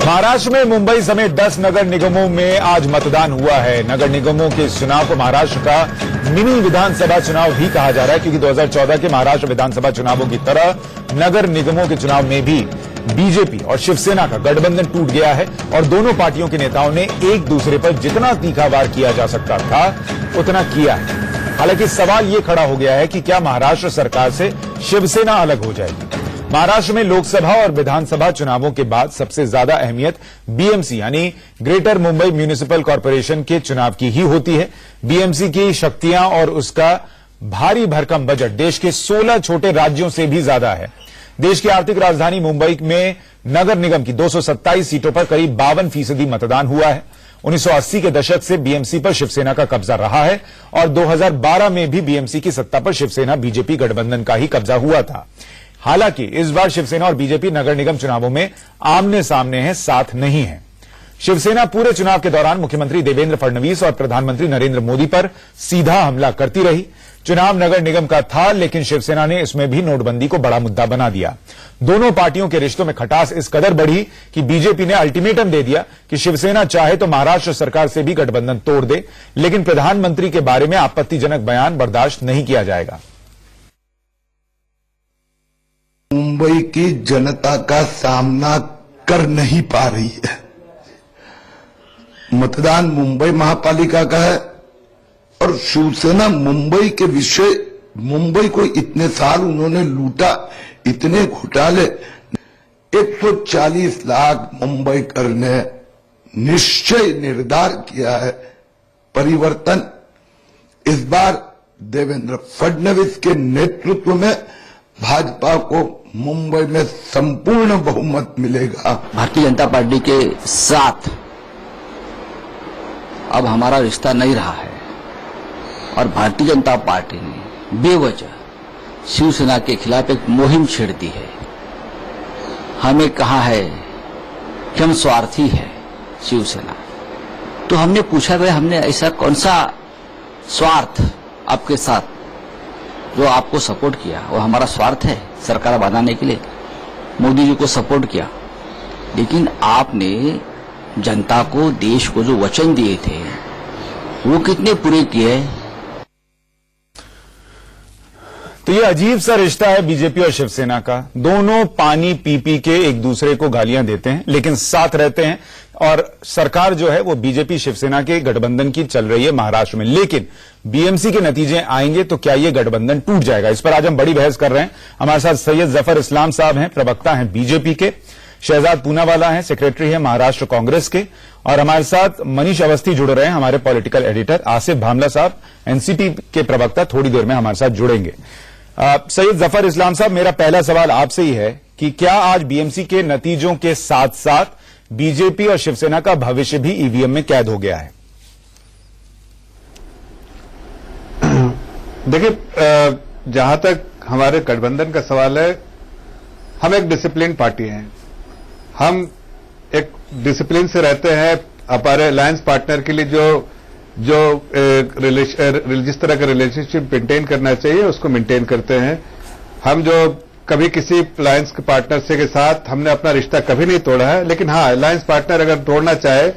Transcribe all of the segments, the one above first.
महाराष्ट्र में मुंबई समेत 10 नगर निगमों में आज मतदान हुआ है। नगर निगमों के इस चुनाव को महाराष्ट्र का मिनी विधानसभा चुनाव भी कहा जा रहा है, क्योंकि 2014 के महाराष्ट्र विधानसभा चुनावों की तरह नगर निगमों के चुनाव में भी बीजेपी और शिवसेना का गठबंधन टूट गया है और दोनों पार्टियों के नेताओं ने एक दूसरे पर जितना तीखा वार किया जा सकता था उतना किया है। हालांकि सवाल यह खड़ा हो गया है कि क्या महाराष्ट्र सरकार से शिवसेना अलग हो जाएगी। महाराष्ट्र में लोकसभा और विधानसभा चुनावों के बाद सबसे ज्यादा अहमियत बीएमसी यानी ग्रेटर मुंबई म्युनिसिपल कॉर्पोरेशन के चुनाव की ही होती है। बीएमसी की शक्तियां और उसका भारी भरकम बजट देश के 16 छोटे राज्यों से भी ज्यादा है। देश की आर्थिक राजधानी मुंबई में नगर निगम की 227 सीटों पर करीब 52% मतदान हुआ है। 1980 के दशक से बीएमसी पर शिवसेना का कब्जा रहा है और 2012 में भी बीएमसी की सत्ता पर शिवसेना बीजेपी गठबंधन का ही कब्जा हुआ था। हालांकि इस बार शिवसेना और बीजेपी नगर निगम चुनावों में आमने सामने हैं, साथ नहीं है। शिवसेना पूरे चुनाव के दौरान मुख्यमंत्री देवेंद्र फडणवीस और प्रधानमंत्री नरेंद्र मोदी पर सीधा हमला करती रही। चुनाव नगर निगम का था, लेकिन शिवसेना ने इसमें भी नोटबंदी को बड़ा मुद्दा बना दिया। दोनों पार्टियों के रिश्तों में खटास इस कदर बढ़ी कि बीजेपी ने अल्टीमेटम दे दिया कि शिवसेना चाहे तो महाराष्ट्र सरकार से भी गठबंधन तोड़ दे, लेकिन प्रधानमंत्री के बारे में आपत्तिजनक बयान बर्दाश्त नहीं किया जाएगा। मुंबई की जनता का सामना कर नहीं पा रही है। मतदान मुंबई महापालिका का है और शिवसेना मुंबई के विषय, मुंबई को इतने साल उन्होंने लूटा, इतने घोटाले, 140 लाख मुंबई करने निश्चय निर्धार किया है। परिवर्तन इस बार देवेंद्र फडणवीस के नेतृत्व में भाजपा को मुंबई में संपूर्ण बहुमत मिलेगा। भारतीय जनता पार्टी के साथ अब हमारा रिश्ता नहीं रहा है और भारतीय जनता पार्टी ने बेवजह शिवसेना के खिलाफ एक मुहिम छेड़ दी है। हमें कहा है कि हम स्वार्थी है शिवसेना। तो हमने पूछा भाई हमने ऐसा कौन सा स्वार्थ आपके साथ जो आपको सपोर्ट किया, वो हमारा स्वार्थ है सरकार बनाने के लिए, मोदी जी को सपोर्ट किया। लेकिन आपने जनता को, देश को जो वचन दिए थे वो कितने पूरे किए? तो ये अजीब सा रिश्ता है बीजेपी और शिवसेना का। दोनों पानी पी पी के एक दूसरे को गालियां देते हैं, लेकिन साथ रहते हैं और सरकार जो है वो बीजेपी शिवसेना के गठबंधन की चल रही है महाराष्ट्र में। लेकिन बीएमसी के नतीजे आएंगे तो क्या ये गठबंधन टूट जाएगा? इस पर आज हम बड़ी बहस कर रहे हैं। हमारे साथ सैयद जफर इस्लाम साहब हैं, प्रवक्ता हैं बीजेपी के, शहजाद पूनावाला हैं, सेक्रेटरी हैं महाराष्ट्र कांग्रेस के, और हमारे साथ मनीष अवस्थी जुड़ रहे हैं, हमारे पॉलिटिकल एडिटर। आसिफ भामला साहब एनसीपी के प्रवक्ता थोड़ी देर में हमारे साथ जुड़ेंगे। सैयद जफर इस्लाम साहब, मेरा पहला सवाल आपसे ही है कि क्या आज बीएमसी के नतीजों के साथ साथ बीजेपी और शिवसेना का भविष्य भी ईवीएम में कैद हो गया है? देखिए, जहां तक हमारे गठबंधन का सवाल है, हम एक डिसिप्लिन पार्टी हैं। हम एक डिसिप्लिन से रहते हैं। हमारे अलायंस पार्टनर के लिए जो जिस तरह का रिलेशनशिप मेंटेन करना चाहिए उसको मेंटेन करते हैं। हम जो कभी किसी अलायंस के पार्टनर से के साथ हमने अपना रिश्ता कभी नहीं तोड़ा है, लेकिन हाँ, अलायंस पार्टनर अगर तोड़ना चाहे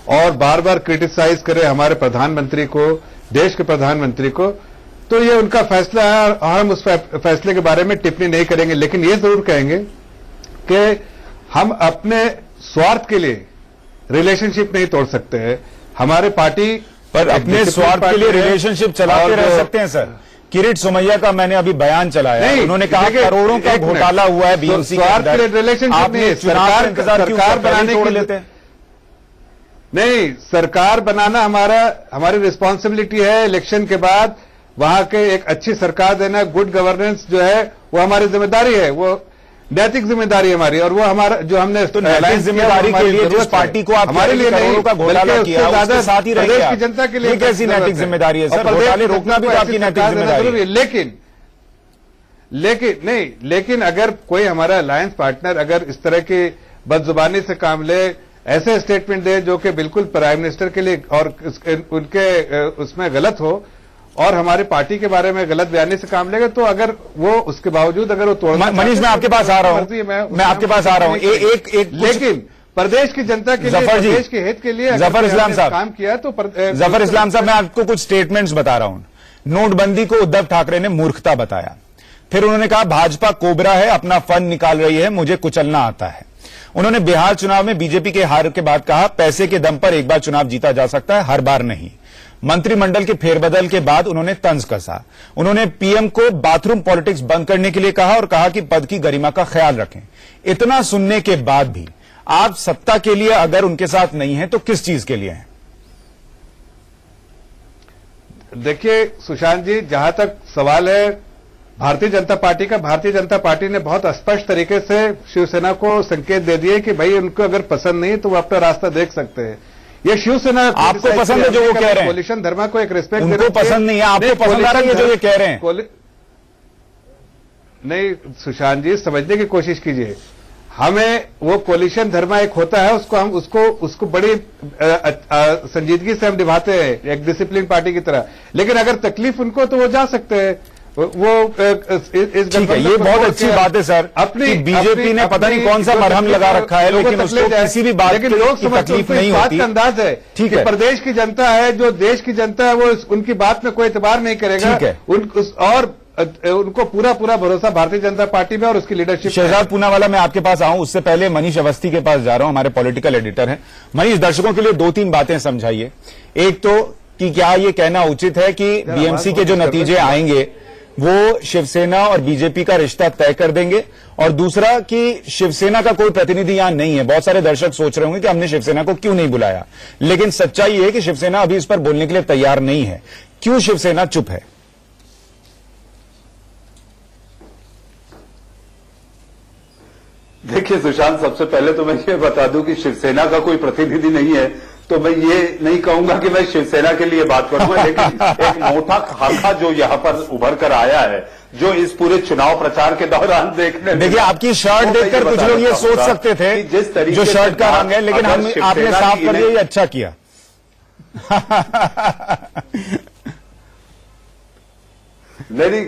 और बार बार क्रिटिसाइज करे हमारे प्रधानमंत्री को, देश के प्रधानमंत्री को, तो ये उनका फैसला है और हम उस फैसले के बारे में टिप्पणी नहीं करेंगे। लेकिन ये जरूर कहेंगे कि हम अपने स्वार्थ के लिए रिलेशनशिप नहीं तोड़ सकते हैं। हमारे पार्टी पर अपने स्वार्थ के लिए रिलेशनशिप चलाते रह सकते हैं सर। किरीट सोमैया का मैंने अभी बयान चलाया है, उन्होंने कहा करोड़ों का घोटाला हुआ है बीएमसी के अंदर। रिलेशनशिप नहीं, सरकार बनाने के लेते हैं। नहीं, सरकार बनाना हमारी रिस्पॉन्सिबिलिटी है। इलेक्शन के बाद वहां के एक अच्छी सरकार देना, गुड गवर्नेंस जो है वो हमारी जिम्मेदारी है, वो नैतिक जिम्मेदारी है हमारी। और वो हमारा जो हमने तो नैतिक जिम्मेदारी के लिए जिस पार्टी को आप हमारे लिए करोड़ों का घोटाला किया, उसके साथ ही प्रदेश की जनता के लिए कैसी नैतिक जिम्मेदारी है सर? घोटाले रोकना भी आपकी नैतिक जिम्मेदारी है। लेकिन अगर कोई हमारा अलायंस पार्टनर अगर इस तरह की बदजुबानी से काम ले, ऐसे स्टेटमेंट दे जो कि बिल्कुल प्राइम मिनिस्टर के लिए और उनके उसमें गलत हो, और हमारी पार्टी के बारे में गलत बयानी से काम लेगा, तो अगर वो उसके बावजूद अगर वो तोड़ना, मनीष मैं आपके पास आ रहा हूं, मैं आपके पास आ रहा हूं। एक लेकिन प्रदेश की जनता के लिए, जफर जी, प्रदेश के हित के लिए जफर इस्लाम साहब काम किया तो जफर इस्लाम साहब, मैं आपको कुछ स्टेटमेंट्स बता रहा हूं। नोटबंदी को उद्धव ठाकरे ने मूर्खता बताया। फिर उन्होंने कहा भाजपा कोबरा है, अपना फन निकाल रही है, मुझे कुचलना आता है। उन्होंने बिहार चुनाव में बीजेपी के हार के बाद कहा पैसे के दम पर एक बार चुनाव जीता जा सकता है, हर बार नहीं। मंत्रिमंडल के फेरबदल के बाद उन्होंने तंज कसा। उन्होंने पीएम को बाथरूम पॉलिटिक्स बंद करने के लिए कहा और कहा कि पद की गरिमा का ख्याल रखें। इतना सुनने के बाद भी आप सत्ता के लिए अगर उनके साथ नहीं है तो किस चीज के लिए हैं? देखिए सुशांत जी, जहां तक सवाल है भारतीय जनता पार्टी का, भारतीय जनता पार्टी ने बहुत स्पष्ट तरीके से शिवसेना को संकेत दे दिए कि भाई उनको अगर पसंद नहीं तो वो अपना रास्ता देख सकते हैं। ये शिवसेना आपको पसंद है जो वो कह रहे हैं? कोलिशन धर्मा को एक रिस्पेक्ट, उनको पसंद नहीं है, आपको पसंद आ रहा है जो ये कह रहे हैं? नहीं सुशांत जी, समझने की कोशिश कीजिए। हमें वो कोलिशन धर्मा एक होता है, उसको हम उसको बड़ी संजीदगी से हम निभाते हैं, एक डिसिप्लिन पार्टी की तरह। लेकिन अगर तकलीफ उनको तो वो जा सकते हैं। वो इस ठीक है, ये बहुत अच्छी बात है सर, अपनी बीजेपी ने पता नहीं कौन सा मरहम लगा रखा है, लेकिन उसको किसी भी बात की तकलीफ नहीं होती। का अंदाज है ठीक है, प्रदेश की जनता है, जो देश की जनता है, वो उनकी बात में कोई एतबार नहीं करेगा। ठीक है, और उनको पूरा भरोसा भारतीय जनता पार्टी में और उसकी लीडरशिप। शहजाद पूनावाला, मैं आपके पास आऊं उससे पहले मनीष अवस्थी के पास जा रहा हूं, हमारे पॉलिटिकल एडिटर हैं। मनीष, दर्शकों के लिए 2-3 बातें समझाइए। एक तो कि क्या ये कहना उचित है कि बीएमसी के जो नतीजे आएंगे वो शिवसेना और बीजेपी का रिश्ता तय कर देंगे, और दूसरा कि शिवसेना का कोई प्रतिनिधि यहां नहीं है। बहुत सारे दर्शक सोच रहे होंगे कि हमने शिवसेना को क्यों नहीं बुलाया, लेकिन सच्चाई ये है कि शिवसेना अभी इस पर बोलने के लिए तैयार नहीं है। क्यों शिवसेना चुप है? देखिए सुशांत, सबसे पहले तो मैं ये बता दूं कि शिवसेना का कोई प्रतिनिधि नहीं है, तो मैं ये नहीं कहूंगा कि मैं शिवसेना के लिए बात करूंगा। लेकिन एक मोटा खाका जो यहां पर उभर कर आया है, जो इस पूरे चुनाव प्रचार के दौरान देखने, देखिए आपकी शर्ट देखकर कुछ लोग ये सोच सकते थे जिस तरीके जो शर्ट का रंग है, लेकिन आपने साफ कर दिया, ये अच्छा किया। नहीं,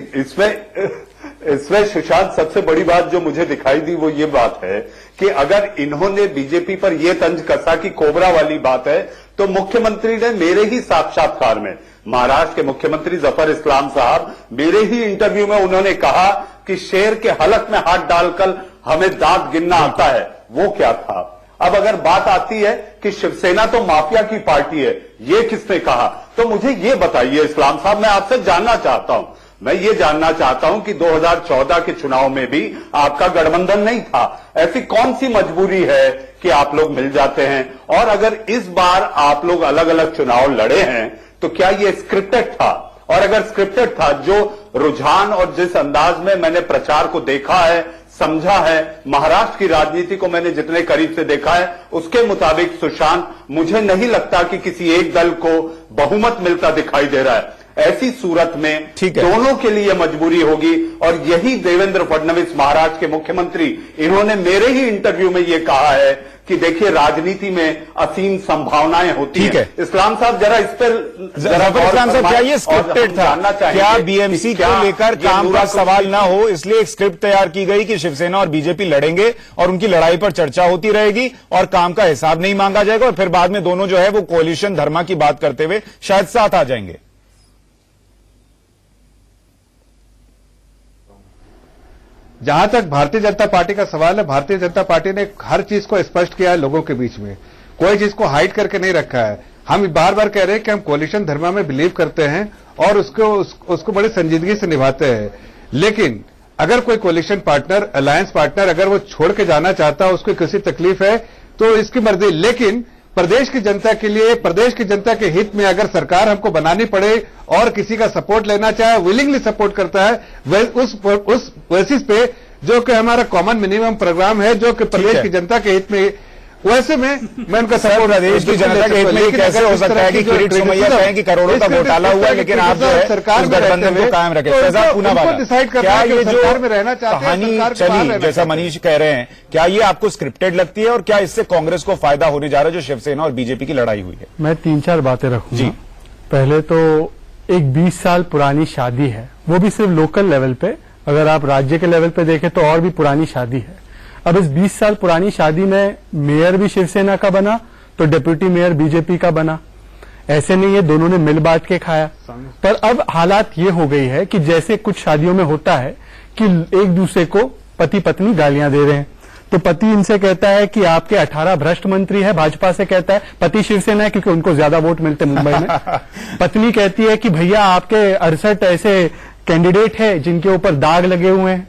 इसमें सुशांत सबसे बड़ी बात जो मुझे दिखाई दी वो ये बात है कि अगर इन्होंने बीजेपी पर यह तंज कसा कि कोबरा वाली बात है, तो मुख्यमंत्री ने मेरे ही साक्षात्कार में, महाराष्ट्र के मुख्यमंत्री जफर इस्लाम साहब, मेरे ही इंटरव्यू में उन्होंने कहा कि शेर के हलक में हाथ डालकर हमें दांत गिनना आता है। वो क्या था? अब अगर बात आती है कि शिवसेना तो माफिया की पार्टी है, ये किसने कहा? तो मुझे ये बताइए इस्लाम साहब, मैं आपसे जानना चाहता हूं, मैं ये जानना चाहता हूं कि 2014 के चुनाव में भी आपका गठबंधन नहीं था। ऐसी कौन सी मजबूरी है कि आप लोग मिल जाते हैं? और अगर इस बार आप लोग अलग अलग चुनाव लड़े हैं तो क्या ये स्क्रिप्टेड था? और अगर स्क्रिप्टेड था, जो रुझान और जिस अंदाज में मैंने प्रचार को देखा है, समझा है, महाराष्ट्र की राजनीति को मैंने जितने करीब से देखा है, उसके मुताबिक सुशांत, मुझे नहीं लगता कि किसी एक दल को बहुमत मिलता दिखाई दे रहा है। ऐसी सूरत में दोनों के लिए मजबूरी होगी, और यही देवेंद्र फडणवीस महाराष्ट्र के मुख्यमंत्री, इन्होंने मेरे ही इंटरव्यू में यह कहा है कि देखिए राजनीति में असीम संभावनाएं होती हैं। इस्लाम साहब जरा इस पर इस्लाम साहब, क्या ये स्क्रिप्टेड था? क्या बीएमसी को लेकर काम का सवाल ना हो इसलिए एक स्क्रिप्ट तैयार की गई कि शिवसेना और बीजेपी लड़ेंगे और उनकी लड़ाई पर चर्चा होती रहेगी और काम का हिसाब नहीं मांगा जाएगा, और फिर बाद में दोनों जो है वो कोलिशन धर्मा की बात करते हुए शायद साथ आ जाएंगे? जहां तक भारतीय जनता पार्टी का सवाल है, भारतीय जनता पार्टी ने हर चीज को स्पष्ट किया है लोगों के बीच में, कोई चीज को हाइड करके नहीं रखा है। हम बार बार कह रहे हैं कि हम कोलिशन धर्मा में बिलीव करते हैं और उसको बड़ी संजीदगी से निभाते हैं। लेकिन अगर कोई कोलिशन पार्टनर, अलायंस पार्टनर अगर वो छोड़ के जाना चाहता है, उसको किसी तकलीफ है तो इसकी मर्जी। लेकिन प्रदेश की जनता के लिए, प्रदेश की जनता के हित में अगर सरकार हमको बनानी पड़े और किसी का सपोर्ट लेना चाहे, विलिंगली सपोर्ट करता है, उस बेसिस पे जो कि हमारा कॉमन मिनिमम प्रोग्राम है, जो कि प्रदेश की जनता के हित में, वैसे में मैं उनका सपोर्ट प्रदेश की जनता के हित में कैसे हो सकता है कि किरीट सोमैया कहें कि करोड़ों का घोटाला हुआ है, लेकिन आप जो है सरकार गठबंधन को कायम रखें? शहजाद पूनावाला, क्या ये जो कहानी चली, जैसा मनीष कह रहे हैं, क्या ये आपको स्क्रिप्टेड लगती है, और क्या इससे कांग्रेस को फायदा होने जा रहा है जो शिवसेना और बीजेपी की लड़ाई हुई है? मैं 3-4 बातें रखूंगा। पहले तो एक 20 साल पुरानी शादी है, वो भी सिर्फ लोकल लेवल पे, अगर आप राज्य के लेवल पे देखें तो और भी पुरानी शादी है। अब इस 20 साल पुरानी शादी में मेयर भी शिवसेना का बना तो डिप्यूटी मेयर बीजेपी का बना। ऐसे नहीं है, दोनों ने मिल बांट के खाया। पर अब हालात ये हो गई है कि जैसे कुछ शादियों में होता है कि एक दूसरे को पति पत्नी गालियां दे रहे हैं, तो पति इनसे कहता है कि आपके 18 भ्रष्ट मंत्री है, भाजपा से कहता है, पति शिवसेना है क्योंकि उनको ज्यादा वोट मिलते मुंबई में। पत्नी कहती है कि भैया आपके 68 ऐसे कैंडिडेट है जिनके ऊपर दाग लगे हुए हैं।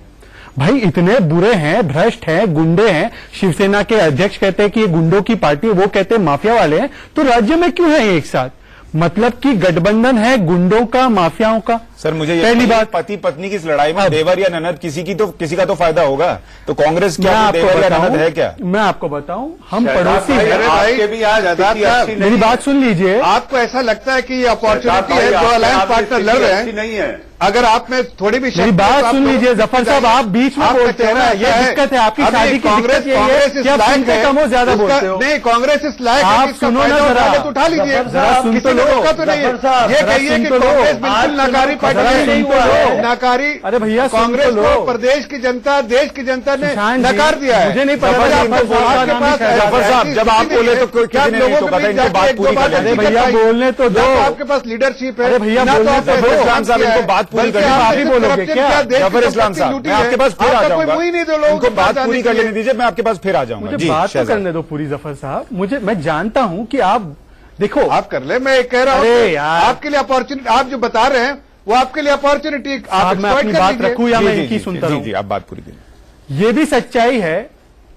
भाई इतने बुरे हैं, भ्रष्ट हैं, गुंडे हैं। शिवसेना के अध्यक्ष कहते हैं कि ये गुंडों की पार्टी, वो कहते हैं माफिया वाले हैं। तो राज्य में क्यों है एक साथ? मतलब कि गठबंधन है गुंडों का, माफियाओं का। सर मुझे पहली बात, पति पत्नी की इस लड़ाई में देवर या ननद किसी का तो फायदा होगा। तो कांग्रेस क्या देवर या ननद है क्या? मैं आपको बताऊं, हम पड़ोसी भाई, हैं। आपके भी आज शहजाद स्थिति अच्छी मेरी नहीं बात सुन लीजिए। आपको ऐसा लगता है कि ये अपॉर्चुनिटी भाई, है, जो आपके अलायंस आपकी पार्टनर स्थिति लड़ रहे अच्छी हैं, नहीं है। अगर आप में थोड़ी भी मेरी बात सुन लीजिए जफर साहब, आप बीच में बोलते हो ना, ये दिक्कत है आपकी शादी की। दिक्कत ये है कि आप सुनते कम हो, ज्यादा बोलते हो। नहीं, कांग्रेस इस लायक है आप कि इसका सुनो ना फायदा जरा। उठाने तो उठा लीजिए। जरा सुन किसी तो लो। लोगों का तो नहीं है। ये जरा कहिए सुन कि तो लो। कांग्रेस बिल्कुल नाकारी पार्टी जरा नहीं सुन तो हुआ है। लो। नाकारी, अरे भैया सुन कांग्रेस तो लो। को प्रदेश की जनता, देश की जनता ने सुशांत जी, नकार दिया है। मुझे नहीं पता जफर था साहब, आपको बोलना आपके नाम पास ही जफर साहब, जब आप बोले तो कोई क्या किसी ने लोगों नहीं के टोका था, बीच इनको जाके बात एक दो पूरी बार कर लेने दीजिए। भैया बोलने तो दो। ना आपके पास लीडरशिप है, अरे भैया ना तो बोलने आपने तो दो। प्रोग्राम इस्लाम साहब, किया इनको है। बात पूरी बल्कि करने आप दीजिए। भी बोलोगे corruption क्या? देश की जफर इस्लाम संपत्ति साहब, लूटी मैं आपके है। पास फिर आ आपका कोई जाऊंगा। मुंह ही नहीं दो लोगों इनको के बात पास पूरी आने कर के लिए। लेने दीजिए, मैं आपके पास फिर आ जाऊंगा। मुझे जी बात तो शहजाद। करने दो पूरी जफर साहब। मैं जानता हूं कि आप देखो, आप कर ले, मैं कह रहा हूँ अरे कि यार। आपके लिए अपॉर्चुनिटी, आप जो बता रहे हैं वो आपके लिए अपॉर्चुनिटी, आप साहब मैं exploit अपनी कर बात लीजिए। रखूं या मैं जी, इनकी जी, सुनता जी, रहूं? जी, आप बात पूरी करिए। ये भी सच्चाई है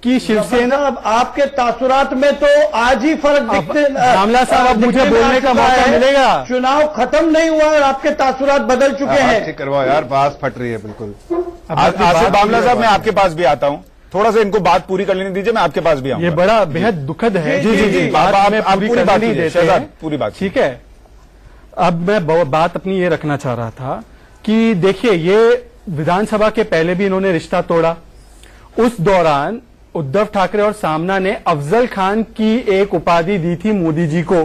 कि शिवसेना, अब आपके तासुरात में तो आज ही फर्क दिखते रामला साहब, अब मुझे दिखने में आ बोलने का चुका मौका है। मिलेगा। चुनाव खत्म नहीं हुआ और आपके तासुरात बदल चुके बात हैं। ठीक करवाओ यार, बात फट रही है बिल्कुल। आसिफ बामला साहब, मैं आपके पास भी आता हूं। थोड़ा सा इनको बात पूरी कर लेने दीजिए, मैं आपके पास भी आऊंगा। ये बड़ा बेहद दुखद है। जी, जी, जी, बात आप में पूरी पूरी बात नहीं कीजिए, देते शहजाद, हैं। पूरी बात ठीक है। अब मैं बात अपनी ये रखना चाह रहा था कि देखिए, ये विधानसभा के पहले भी इन्होंने रिश्ता तोड़ा। उस दौरान उद्धव ठाकरे और सामना ने अफजल खान की एक उपाधि दी थी मोदी जी को।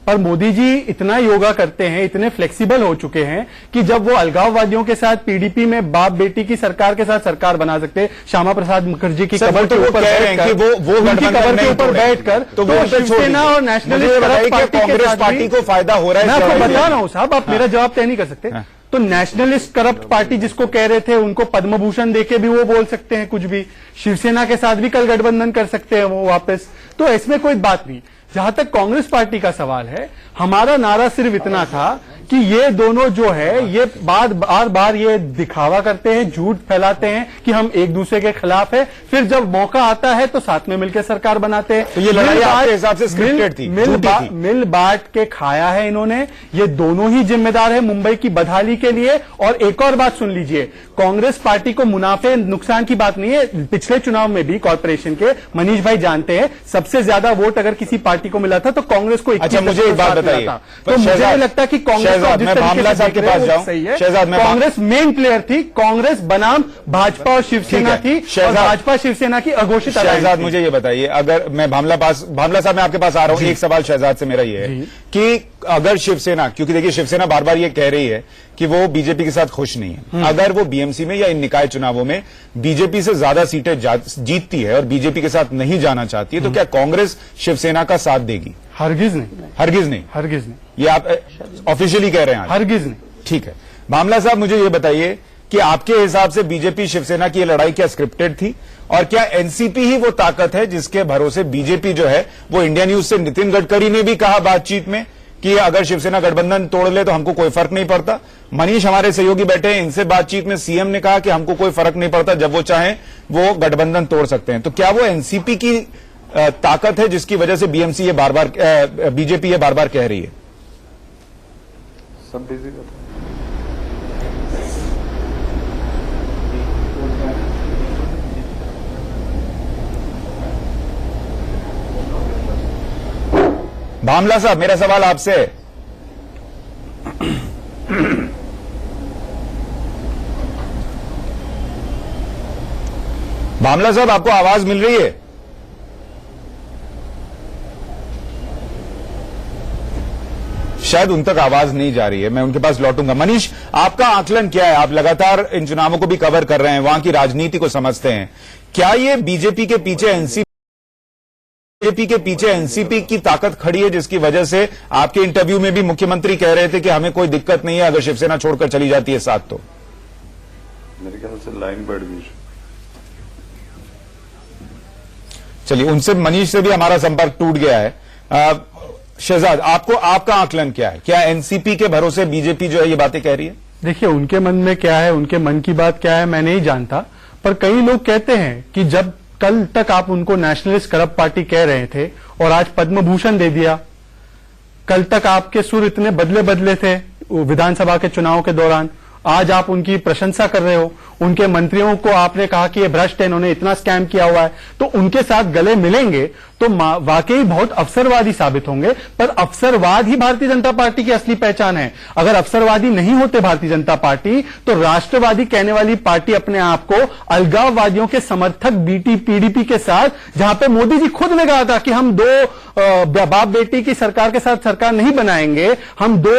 पर मोदी जी इतना योगा करते हैं, इतने फ्लेक्सिबल हो चुके हैं कि जब वो अलगाववादियों के साथ पीडीपी में बाप बेटी की सरकार के साथ सरकार बना सकते हैं, श्यामा प्रसाद मुखर्जी की सर, कबर वो तो के वो ऊपर कह रहे हैं बैठकर, कि वो उनकी गठबंधन कबर के नहीं ऊपर तोड़ेंगे। बैठकर तो वो तो छोड़ शिवसेना दीजिए। और मुझे नेशनलिस्ट ये बताइए कि पार्टी के कांग्रेस साथ पार्टी भी- को फायदा हो रहा है मैं इस आपको लड़ाई बता में। रहा हूं साहब, आप मेरा जवाब तय नहीं कर सकते। तो नेशनलिस्ट करप्ट पार्टी जिसको कह रहे थे, उनको पद्म भूषण देके भी वो बोल सकते हैं कुछ भी। शिवसेना के साथ भी कल गठबंधन कर सकते हैं वो वापस। तो इसमें कोई बात नहीं। जहां तक कांग्रेस पार्टी का सवाल है, हमारा नारा सिर्फ इतना था कि ये दोनों जो है, ये बार बार ये दिखावा करते हैं, झूठ फैलाते हैं कि हम एक दूसरे के खिलाफ है। फिर जब मौका आता है तो साथ में मिलकर सरकार बनाते हैं। तो ये लड़ाई आपके हिसाब से स्क्रिप्टेड थी, झूठी थी। मिल बांट के खाया है इन्होंने। ये दोनों ही जिम्मेदार है मुंबई की बदहाली के लिए। और एक और बात सुन लीजिए, कांग्रेस पार्टी को मुनाफे नुकसान की बात नहीं है। पिछले चुनाव में भी कॉर्पोरेशन के मनीष भाई जानते हैं, सबसे ज्यादा वोट अगर किसी पार्टी को मिला था तो कांग्रेस को 21% अच्छा, मुझे एक बात बताइए। तो मुझे शहजाद, नहीं लगता कि कांग्रेस को शहजाद, जिस मैं तरीके भामला से साहब देख के रहे हैं पास वो जाऊं। सही है। शहजाद, मैं कांग्रेस मेन प्लेयर थी। कांग्रेस बनाम भाजपा और शिवसेना ठीक है। थी, और शहजाद, भाजपा शिवसेना की अघोषित शहजाद, alliance थी। मुझे ये बताइए, अगर मैं भामला साहब मैं आपके पास आ रहा हूं, एक सवाल शहजाद से मेरा ये है कि अगर शिवसेना, क्योंकि देखिए शिवसेना बार बार ये कह रही है कि वो बीजेपी के साथ खुश नहीं है, अगर वो बीएमसी में या इन निकाय चुनावों में बीजेपी से ज्यादा सीटें जीतती है और बीजेपी के साथ नहीं जाना चाहती है, तो क्या कांग्रेस शिवसेना का साथ देगी? हरगिज नहीं, हरगिज नहीं। हरगिज नहीं, ये आप ऑफिशियली कह रहे हैं आज? हरगिज नहीं। ठीक है। मामला साहब, मुझे ये बताइए कि आपके हिसाब से बीजेपी शिवसेना की ये लड़ाई क्या स्क्रिप्टेड थी, और क्या एनसीपी ही वो ताकत है जिसके भरोसे बीजेपी जो है वो, इंडिया न्यूज से नितिन गडकरी ने भी कहा बातचीत में कि अगर शिवसेना गठबंधन तोड़ ले तो हमको कोई फर्क नहीं पड़ता। मनीष हमारे सहयोगी बैठे हैं, इनसे बातचीत में सीएम ने कहा कि हमको कोई फर्क नहीं पड़ता, जब वो चाहें वो गठबंधन तोड़ सकते हैं। तो क्या वो एनसीपी की ताकत है जिसकी वजह से बीजेपी ये बार बार कह रही है? सब बिजी रहते हैं। भामला साहब, मेरा सवाल आपसे है। भामला साहब, आपको आवाज मिल रही है? शायद उन तक आवाज नहीं जा रही है, मैं उनके पास लौटूंगा। मनीष, आपका आकलन क्या है? आप लगातार इन चुनावों को भी कवर कर रहे हैं, वहां की राजनीति को समझते हैं। क्या ये बीजेपी के पीछे एनसीपी की ताकत खड़ी है, जिसकी वजह से आपके इंटरव्यू में भी मुख्यमंत्री कह रहे थे कि हमें कोई दिक्कत नहीं है अगर शिवसेना छोड़कर चली जाती है साथ? तो मेरे ख्याल से लाइन बढ़ गई। चलिए, उनसे मनीष से भी हमारा संपर्क टूट गया है। शहजाद, आपका आकलन क्या है? क्या एनसीपी के भरोसे बीजेपी जो है ये बातें कह रही है? देखिए, उनके मन में क्या है, उनके मन की बात क्या है, मैं नहीं जानता। पर कई लोग कहते हैं कि जब कल तक आप उनको नेशनलिस्ट करप्ट पार्टी कह रहे थे और आज पद्म भूषण दे दिया, कल तक आपके सुर इतने बदले थे विधानसभा के चुनाव के दौरान, आज आप उनकी प्रशंसा कर रहे हो। उनके मंत्रियों को आपने कहा कि ये भ्रष्ट है, इन्होंने इतना स्कैम किया हुआ है, तो उनके साथ गले मिलेंगे तो वाकई बहुत अवसरवादी साबित होंगे। पर अवसरवाद ही भारतीय जनता पार्टी की असली पहचान है। अगर अवसरवादी नहीं होते भारतीय जनता पार्टी, तो राष्ट्रवादी कहने वाली पार्टी अपने आप को अलगाववादियों के समर्थक पीडीपी के साथ, जहां पे मोदी जी खुद ने कहा था कि हम दो बाप बेटी की सरकार के साथ सरकार नहीं बनाएंगे, हम दो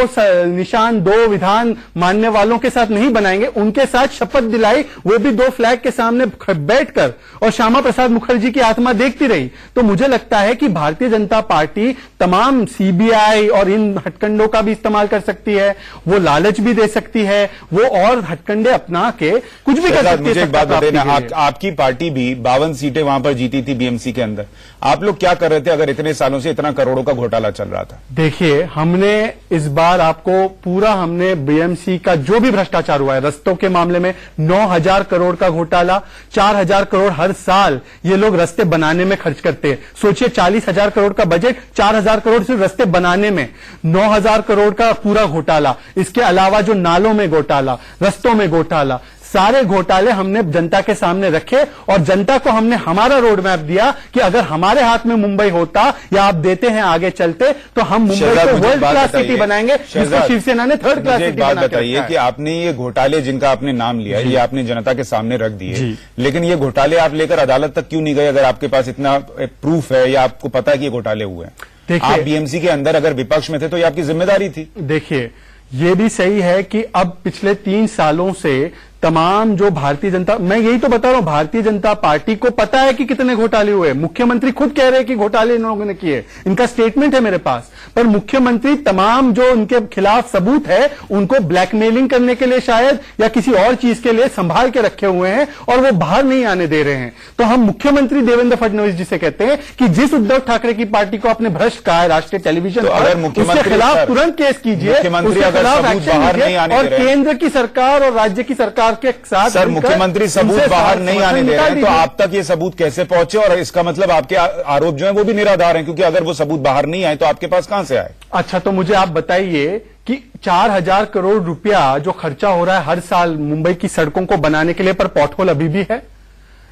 निशान, दो विधान मानने वालों के साथ नहीं बनाएंगे, उनके साथ शपथ दिलाई, वो भी दो फ्लैग के सामने बैठकर, और श्यामा प्रसाद मुखर्जी की आत्मा देखती रही। तो मुझे लगता है कि भारतीय जनता पार्टी तमाम सीबीआई और इन हटकंडों का भी इस्तेमाल कर सकती है, वो लालच भी दे सकती है, वो और हटकंडे अपना के कुछ भी कर सकती है। मुझे एक बात बताइए ना, आपकी पार्टी भी 52 सीटें वहां पर जीती थी बीएमसी के अंदर, आप लोग क्या कर रहे थे अगर इतने सालों से इतना करोड़ों का घोटाला चल रहा था? देखिए, हमने इस बार आपको पूरा, हमने बीएमसी का जो भी भ्रष्टाचार हुआ है, रस्तों के मामले में 9,000 करोड़ का घोटाला, 4,000 करोड़ हर साल ये लोग रस्ते बनाने में खर्च करते हैं। सोचिए, 40,000 करोड़ का बजट, 4,000 करोड़ सिर्फ रस्ते बनाने में, 9,000 करोड़ का पूरा घोटाला। इसके अलावा जो नालों में घोटाला, रस्तों में घोटाला, सारे घोटाले हमने जनता के सामने रखे और जनता को हमने हमारा रोड मैप दिया कि अगर हमारे हाथ में मुंबई होता या आप देते हैं आगे चलते, तो हम मुंबई को वर्ल्ड क्लास सिटी बनाएंगे, जिसको शिवसेना ने थर्ड क्लास सिटी बना के बताइए कि आपने ये घोटाले जिनका आपने नाम लिया, ये आपने जनता के सामने रख दिए, लेकिन ये घोटाले आप लेकर अदालत तक क्यों नहीं गए? अगर आपके पास इतना प्रूफ है या आपको पता है कि ये घोटाले हुए हैं, आप बीएमसी के अंदर अगर विपक्ष में थे तो ये आपकी जिम्मेदारी थी। देखिए, ये भी सही है कि अब पिछले 3 सालों से तमाम जो भारतीय जनता, मैं यही तो बता रहा हूं, भारतीय जनता पार्टी को पता है कि कितने घोटाले हुए। मुख्यमंत्री खुद कह रहे हैं कि घोटाले इन लोगों ने किए, इनका स्टेटमेंट है मेरे पास। पर मुख्यमंत्री तमाम जो उनके खिलाफ सबूत है उनको ब्लैकमेलिंग करने के लिए शायद या किसी और चीज के लिए संभाल के रखे हुए हैं और वो बाहर नहीं आने दे रहे हैं। तो हम मुख्यमंत्री देवेंद्र फडणवीस जी से कहते हैं कि जिस उद्धव ठाकरे की पार्टी को आपने भ्रष्ट कहा है राष्ट्रीय टेलीविजन पर, उसके खिलाफ तुरंत केस कीजिए, उसके खिलाफ एक्शन लीजिए और केंद्र की सरकार और राज्य की सरकार के साथ। सर, मुख्यमंत्री सबूत बाहर नहीं आने दे रहे हैं, तो आप तक ये सबूत कैसे पहुंचे? और इसका मतलब आपके आरोप जो है वो भी निराधार हैं, क्योंकि अगर वो सबूत बाहर नहीं आए तो आपके पास कहां से आए? अच्छा, तो मुझे आप बताइए कि 4,000 करोड़ रुपया जो खर्चा हो रहा है हर साल मुंबई की सड़कों को बनाने के लिए, पर पॉटहोल अभी भी है।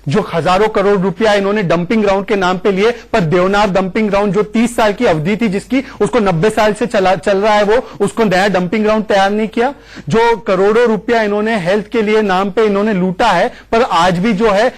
जो हजारों करोड़ रुपया इन्होंने डंपिंग ग्राउंड के नाम पे लिए, पर देवनार डंपिंग ग्राउंड जो 30 साल की अवधि थी जिसकी, उसको 90 साल से चल रहा है, वो उसको नया डंपिंग ग्राउंड तैयार नहीं किया। जो करोड़ों रुपया इन्होंने हेल्थ के लिए नाम पे इन्होंने लूटा है, पर आज भी जो है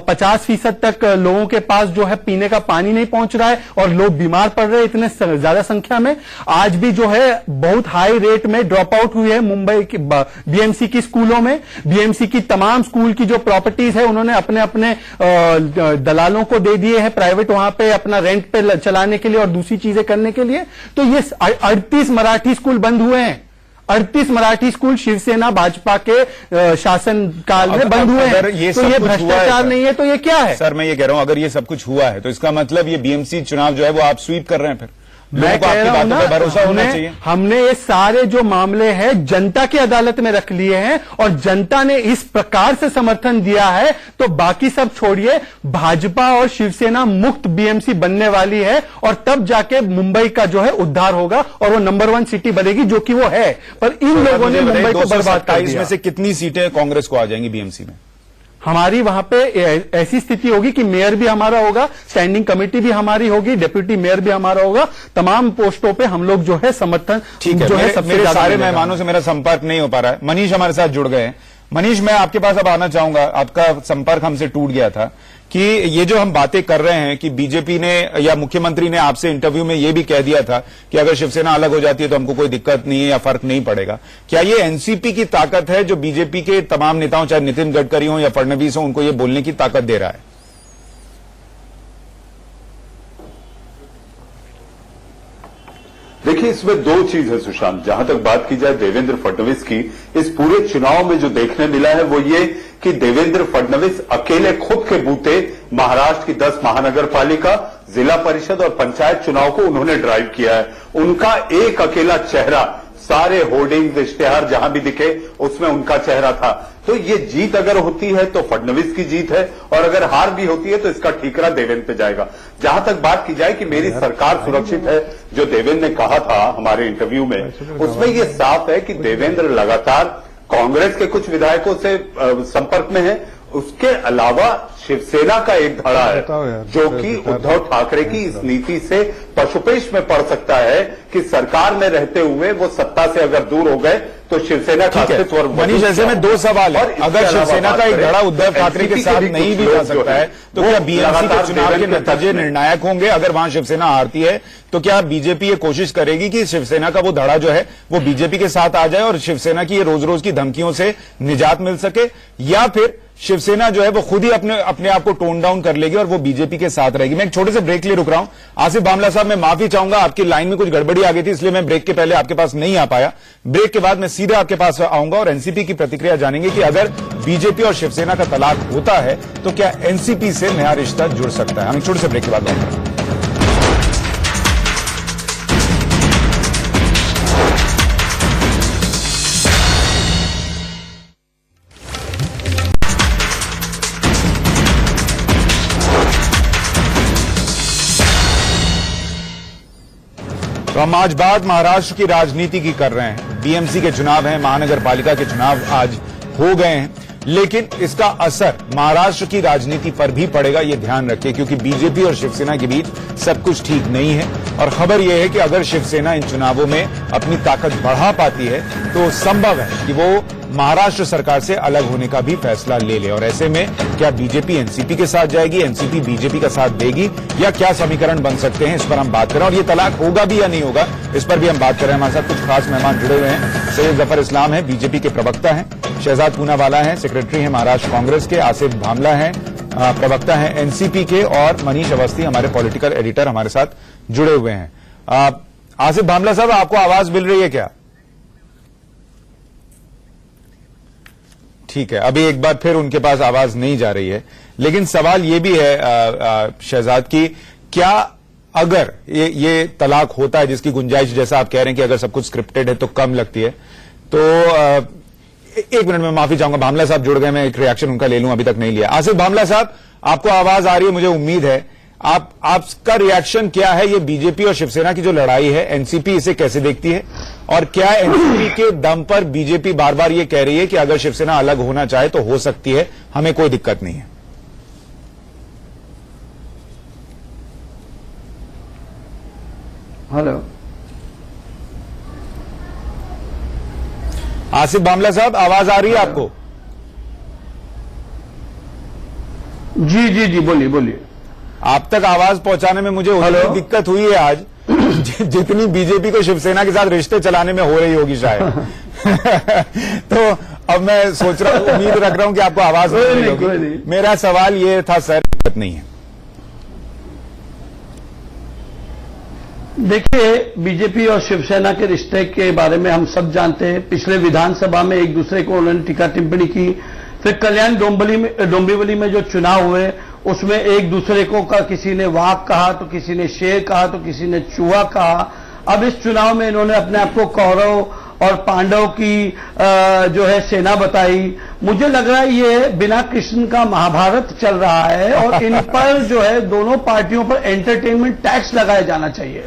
50% तक लोगों के पास जो है पीने का पानी नहीं पहुंच रहा है और लोग बीमार पड़ रहे हैं इतने ज्यादा संख्या में। आज भी जो है बहुत हाई रेट में ड्रॉप आउट हुई है मुंबई की बीएमसी की स्कूलों में। बीएमसी की तमाम स्कूल की जो प्रॉपर्टीज है उन्होंने अपने दलालों को दे दिए हैं, प्राइवेट वहां पे अपना रेंट पे चलाने के लिए और दूसरी चीजें करने के लिए। तो ये 38 मराठी स्कूल बंद हुए हैं, 38 मराठी स्कूल शिवसेना भाजपा के शासन काल में बंद हुए हैं। तो ये भ्रष्टाचार नहीं है तो ये क्या है? सर, मैं ये कह रहा हूं, अगर ये सब कुछ हुआ है तो इसका मतलब ये बीएमसी चुनाव जो है वो आप स्वीप कर रहे हैं। फिर मैं कह रहा हूं ना, भरोसा होना चाहिए। हमने ये सारे जो मामले हैं जनता की अदालत में रख लिए हैं और जनता ने इस प्रकार से समर्थन दिया है, तो बाकी सब छोड़िए, भाजपा और शिवसेना मुक्त बीएमसी बनने वाली है और तब जाके मुंबई का जो है उद्धार होगा और वो नंबर 1 सिटी बनेगी, जो कि वो है। पर इन लोगों ने मुंबई को बर्बाद कर दिया। इसमें से कितनी सीटें कांग्रेस को आ जाएंगी बीएमसी में? हमारी वहां पे ऐसी स्थिति होगी कि मेयर भी हमारा होगा, स्टैंडिंग कमेटी भी हमारी होगी, डिप्टी मेयर भी हमारा होगा, तमाम पोस्टों पे हम लोग जो है समर्थन ठीक है। जो है सबसे मेरे ज्यादा सारे मेहमानों से मेरा संपर्क नहीं हो पा रहा है। मनीष हमारे साथ जुड़ गए हैं। मनीष, मैं आपके पास अब आना चाहूंगा। आपका संपर्क हमसे टूट गया था कि ये जो हम बातें कर रहे हैं कि बीजेपी ने या मुख्यमंत्री ने आपसे इंटरव्यू में ये भी कह दिया था कि अगर शिवसेना अलग हो जाती है तो हमको कोई दिक्कत नहीं है या फर्क नहीं पड़ेगा। क्या ये एनसीपी की ताकत है जो बीजेपी के तमाम नेताओं, चाहे नितिन गडकरी हो या फडणवीस हो, उनको ये बोलने की ताकत दे रहा है? देखिए, इसमें दो चीज है सुशांत। जहां तक बात की जाए देवेंद्र फडणवीस की, इस पूरे चुनाव में जो देखने मिला है वो ये कि देवेंद्र फडणवीस अकेले खुद के बूते महाराष्ट्र की 10 महानगर पालिका, जिला परिषद और पंचायत चुनाव को उन्होंने ड्राइव किया है। उनका एक अकेला चेहरा, सारे होर्डिंग्स, इश्तेहार जहां भी दिखे उसमें उनका चेहरा था। तो ये जीत अगर होती है तो फडणवीस की जीत है, और अगर हार भी होती है तो इसका ठीकरा देवेंद्र पे जाएगा। जहां तक बात की जाए कि मेरी सरकार सुरक्षित है, जो देवेंद्र ने कहा था हमारे इंटरव्यू में, उसमें यह साफ है कि देवेंद्र लगातार कांग्रेस के कुछ विधायकों से संपर्क में है। उसके अलावा शिवसेना का एक धड़ा है जो कि उद्धव ठाकरे की इस नीति से पशुपेश में पड़ सकता है कि सरकार में रहते हुए वो सत्ता से अगर दूर हो गए तो शिवसेना का अस्तित्व। मनीष, ऐसे में दो सवाल है। अगर शिवसेना का एक धड़ा उद्धव ठाकरे के साथ नहीं भी जा सकता है तो क्या बीएमसी के चुनाव के नतीजे निर्णायक होंगे? अगर वहां शिवसेना हारती है तो क्या बीजेपी ये कोशिश करेगी कि शिवसेना का वो धड़ा जो है वो बीजेपी के साथ आ जाए और शिवसेना की ये रोज रोज की धमकियों से निजात मिल सके, या फिर शिवसेना जो है वो खुद ही अपने आप को टोन डाउन कर लेगी और वो बीजेपी के साथ रहेगी? मैं एक छोटे से ब्रेक लिए रुक रहा हूं। आसिफ बामला साहब, मैं माफी चाहूंगा, आपकी लाइन में कुछ गड़बड़ी आ गई थी, इसलिए मैं ब्रेक के पहले आपके पास नहीं आ पाया। ब्रेक के बाद मैं सीधे आपके पास आऊंगा और एनसीपी की प्रतिक्रिया जानेंगे कि अगर बीजेपी और शिवसेना का तलाक होता है तो क्या एनसीपी से नया रिश्ता जुड़ सकता है? हम एक छोटे से ब्रेक के बाद बात करेंगे। तो हम आज बात महाराष्ट्र की राजनीति की कर रहे हैं। बीएमसी के चुनाव हैं, महानगर पालिका के चुनाव आज हो गए हैं, लेकिन इसका असर महाराष्ट्र की राजनीति पर भी पड़ेगा, ये ध्यान रखिए, क्योंकि बीजेपी और शिवसेना के बीच सब कुछ ठीक नहीं है। और खबर यह है कि अगर शिवसेना इन चुनावों में अपनी ताकत बढ़ा पाती है तो संभव है कि वो महाराष्ट्र सरकार से अलग होने का भी फैसला ले ले। और ऐसे में क्या बीजेपी एनसीपी के साथ जाएगी, एनसीपी बीजेपी का साथ देगी, या क्या समीकरण बन सकते हैं, इस पर हम बात करें। और ये तलाक होगा भी या नहीं होगा, इस पर भी हम बात करें। हमारे साथ कुछ खास मेहमान जुड़े हुए हैं। सैयद जफर इस्लाम है, बीजेपी के प्रवक्ता हैं, शहजाद पूनावाला हैं, सेक्रेटरी हैं महाराष्ट्र कांग्रेस के, आसिफ बामला हैं, प्रवक्ता हैं एनसीपी के, और मनीष अवस्थी हमारे पॉलिटिकल एडिटर हमारे साथ जुड़े हुए हैं। आसिफ बामला साहब, आपको आवाज मिल रही है क्या? ठीक है, अभी एक बार फिर उनके पास आवाज नहीं जा रही है। लेकिन सवाल ये भी है शहजाद की, क्या अगर ये तलाक होता है जिसकी गुंजाइश, जैसा आप कह रहे हैं कि अगर सब कुछ स्क्रिप्टेड है तो कम लगती है, तो एक मिनट में माफी चाहूंगा, बामला साहब जुड़ गए, मैं एक रिएक्शन उनका ले लूं, अभी तक नहीं लिया। आसिफ बामला साहब, आपको आवाज आ रही है, मुझे उम्मीद है। आपका रिएक्शन क्या है? ये बीजेपी और शिवसेना की जो लड़ाई है, एनसीपी इसे कैसे देखती है? और क्या एनसीपी के दम पर बीजेपी बार बार ये कह रही है कि अगर शिवसेना अलग होना चाहे तो हो सकती है, हमें कोई दिक्कत नहीं है? हेलो आसिफ बामला साहब, आवाज आ रही है आपको? जी जी जी, बोलिए बोलिए। आप तक आवाज पहुंचाने में मुझे उतनी दिक्कत हुई है आज जितनी बीजेपी को शिवसेना के साथ रिश्ते चलाने में हो रही होगी शायद। तो अब मैं सोच रहा हूं, उम्मीद रख रहा हूं कि आपको आवाज नहीं होगी। मेरा सवाल ये था सर, दिक्कत नहीं है। देखिए, बीजेपी और शिवसेना के रिश्ते के बारे में हम सब जानते हैं। पिछले विधानसभा में एक दूसरे को उन्होंने टीका टिप्पणी की, फिर कल्याण डोंबिवली में जो चुनाव हुए उसमें एक दूसरे को किसी ने वाघ कहा तो किसी ने शेर कहा तो किसी ने चूहा कहा। अब इस चुनाव में इन्होंने अपने आप को कौरव और पांडव की जो है सेना बताई। मुझे लग रहा है ये बिना कृष्ण का महाभारत चल रहा है और इन पर जो है दोनों पार्टियों पर एंटरटेनमेंट टैक्स लगाया जाना चाहिए।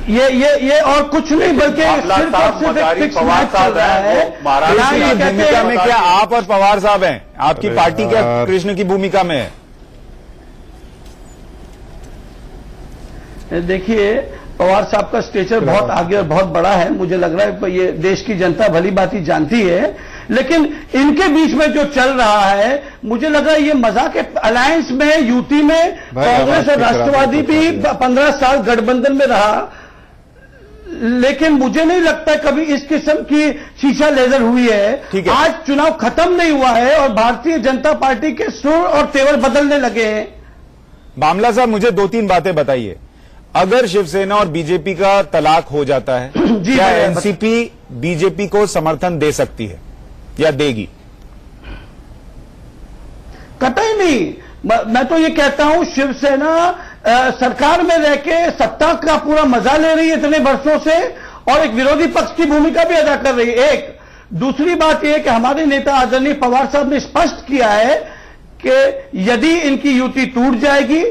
ये और कुछ नहीं बल्कि सिर्फ एक फिक्स मैच चल रहा है। कृष्ण की भूमिका में क्या आप और पवार साहब हैं? आपकी पार्टी क्या कृष्ण की भूमिका में है? देखिए, पवार साहब का स्टेचर बहुत आगे और बहुत बड़ा है, मुझे लग रहा है ये देश की जनता भली भांति जानती है। लेकिन इनके बीच में जो चल रहा है, मुझे लग रहा है ये मजाक है। अलायंस में, यूटी में कांग्रेस और राष्ट्रवादी भी 15 साल गठबंधन में रहा, लेकिन मुझे नहीं लगता कभी इस किस्म की शीशा लेजर हुई है। आज चुनाव खत्म नहीं हुआ है और भारतीय जनता पार्टी के सुर और तेवर बदलने लगे हैं। बामला साहब, मुझे 2-3 बातें बताइए। अगर शिवसेना और बीजेपी का तलाक हो जाता है, क्या एनसीपी बीजेपी को समर्थन दे सकती है या देगी? कतई नहीं। मैं तो ये कहता हूं, शिवसेना सरकार में रह के सत्ता का पूरा मजा ले रही है इतने वर्षों से, और एक विरोधी पक्ष की भूमिका भी अदा कर रही है। एक दूसरी बात यह कि हमारे नेता आदरणीय पवार साहब ने स्पष्ट किया है कि यदि इनकी युति टूट जाएगी